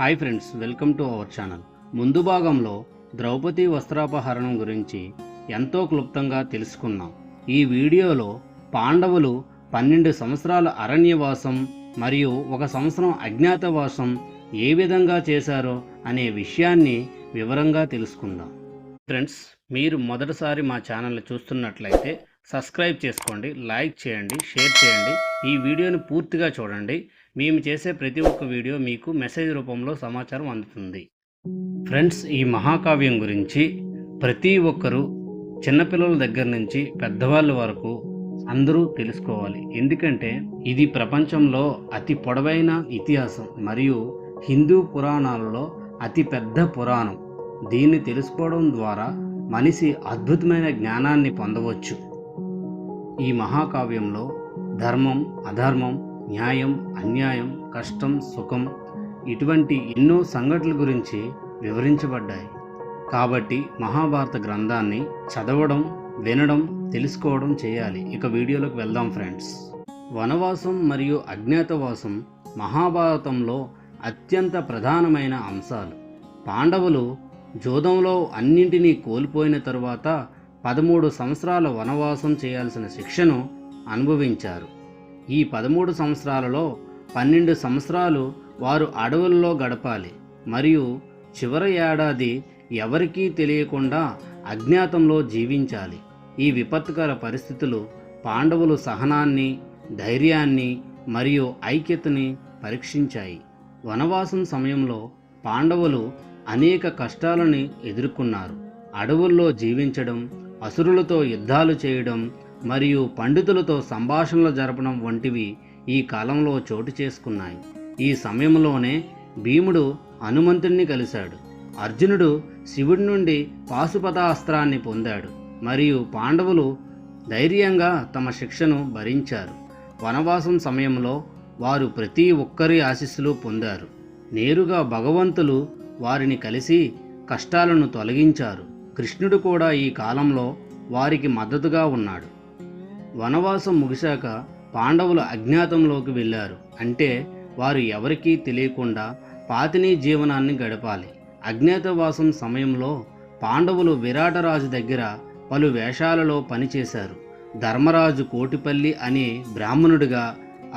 Hi friends, welcome to our channel. ముందు భాగంలో ద్రౌపది వస్త్రాపహరణం గురించి ఎంతో క్లుప్తంగా తెలుసుకున్నాం. ఈ వీడియోలో పాండవులు 12 సంవత్సరాల అరణ్యవాసం మరియు 1 సంవత్సరం అజ్ఞాతవాసం ఏ విధంగా చేశారో అనే విషయాన్ని వివరంగా తెలుసుకుందాం. ఫ్రెండ్స్, మీరు మొదటిసారి మా ఛానల్ని చూస్తున్నట్లయితే సబ్స్క్రైబ్ చేసుకోండి, లైక్ చేయండి, షేర్ చేయండి. ఈ వీడియోని పూర్తిగా చూడండి. మేము చేసే ప్రతి ఒక్క వీడియో మీకు మెసేజ్ రూపంలో సమాచారం అందుతుంది. ఫ్రెండ్స్, ఈ మహాకావ్యం గురించి ప్రతి ఒక్కరూ చిన్నపిల్లల దగ్గర నుంచి పెద్దవాళ్ళ వరకు అందరూ తెలుసుకోవాలి. ఎందుకంటే ఇది ప్రపంచంలో అతి పొడవైన ఇతిహాసం మరియు హిందూ పురాణాలలో అతి పెద్ద పురాణం. దీన్ని తెలుసుకోవడం ద్వారా మనిషి అద్భుతమైన జ్ఞానాన్ని పొందవచ్చు. ఈ మహాకావ్యంలో ధర్మం, అధర్మం, న్యాయం, అన్యాయం, కష్టం, సుఖం ఇటువంటి ఎన్నో సంఘటనల గురించి వివరించబడ్డాయి. కాబట్టి మహాభారత గ్రంథాన్ని చదవడం, వినడం, తెలుసుకోవడం చేయాలి. ఇక వీడియోలోకి వెళ్దాం ఫ్రెండ్స్. వనవాసం మరియు అజ్ఞాతవాసం మహాభారతంలో అత్యంత ప్రధానమైన అంశాలు. పాండవులు జూదంలో అన్నింటినీ కోల్పోయిన తరువాత 13 సంవత్సరాల వనవాసం చేయాల్సిన శిక్షను అనుభవించారు. ఈ 13 సంవత్సరాలలో 12 సంవత్సరాలు వారు అడవుల్లో గడపాలి మరియు చివరి ఏడాది ఎవరికీ తెలియకుండా అజ్ఞాతంలో జీవించాలి. ఈ విపత్కర పరిస్థితులు పాండవులు సహనాన్ని, ధైర్యాన్ని మరియు ఐక్యతని పరీక్షించాయి. వనవాసం సమయంలో పాండవులు అనేక కష్టాలని ఎదుర్కొన్నారు. అడవుల్లో జీవించడం, అసురులతో యుద్ధాలు చేయడం మరియు పండితులతో సంభాషణలు జరపడం వంటివి ఈ కాలంలో చోటు చేసుకున్నాయి. ఈ సమయంలోనే భీముడు హనుమంతుణ్ణి కలిశాడు. అర్జునుడు శివుడి నుండి పాశుపతాస్త్రాన్ని పొందాడు మరియు పాండవులు ధైర్యంగా తమ శిక్షను భరించారు. వనవాసం సమయంలో వారు ప్రతి ఒక్కరి ఆశీస్సులు పొందారు. నేరుగా భగవంతులు వారిని కలిసి కష్టాలను తొలగించారు. కృష్ణుడు కూడా ఈ కాలంలో వారికి మద్దతుగా ఉన్నాడు. వనవాసం ముగిశాక పాండవులు అజ్ఞాతంలోకి వెళ్ళారు. అంటే వారు ఎవరికీ తెలియకుండా పాతినీ జీవనాన్ని గడపాలి. అజ్ఞాతవాసం సమయంలో పాండవులు విరాటరాజు దగ్గర పలు వేషాలలో పనిచేశారు. ధర్మరాజు కోటిపల్లి అనే బ్రాహ్మణుడిగా,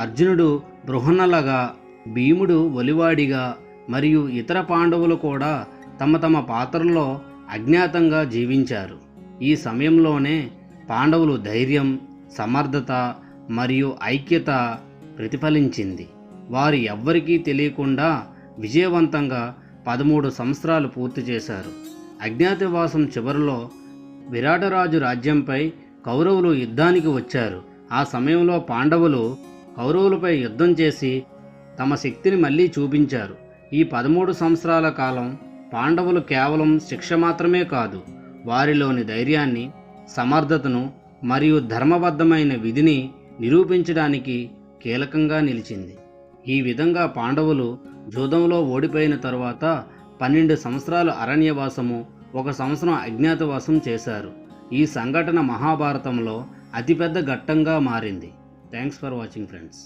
అర్జునుడు బృహన్నలగా, భీముడు ఒలివాడిగా మరియు ఇతర పాండవులు కూడా తమ తమ పాత్రల్లో అజ్ఞాతంగా జీవించారు. ఈ సమయంలోనే పాండవులు ధైర్యం, సమర్థత మరియు ఐక్యత ప్రతిఫలించింది. వారు ఎవ్వరికీ తెలియకుండా విజయవంతంగా 13 సంవత్సరాలు పూర్తి చేశారు. అజ్ఞాతవాసం చివరిలో విరాటరాజు రాజ్యంపై కౌరవులు యుద్ధానికి వచ్చారు. ఆ సమయంలో పాండవులు కౌరవులపై యుద్ధం చేసి తమ శక్తిని మళ్ళీ చూపించారు. ఈ 13 సంవత్సరాల కాలం పాండవులు కేవలం శిక్ష మాత్రమే కాదు, వారిలోని ధైర్యాన్ని, సమర్థతను మరియు ధర్మబద్ధమైన విధిని నిరూపించడానికి కీలకంగా నిలిచింది. ఈ విధంగా పాండవులు జూదంలో ఓడిపోయిన తరువాత 12 సంవత్సరాలు అరణ్యవాసము, 1 సంవత్సరం అజ్ఞాతవాసం చేశారు. ఈ సంఘటన మహాభారతంలో అతిపెద్ద ఘట్టంగా మారింది. Thanks for watching friends.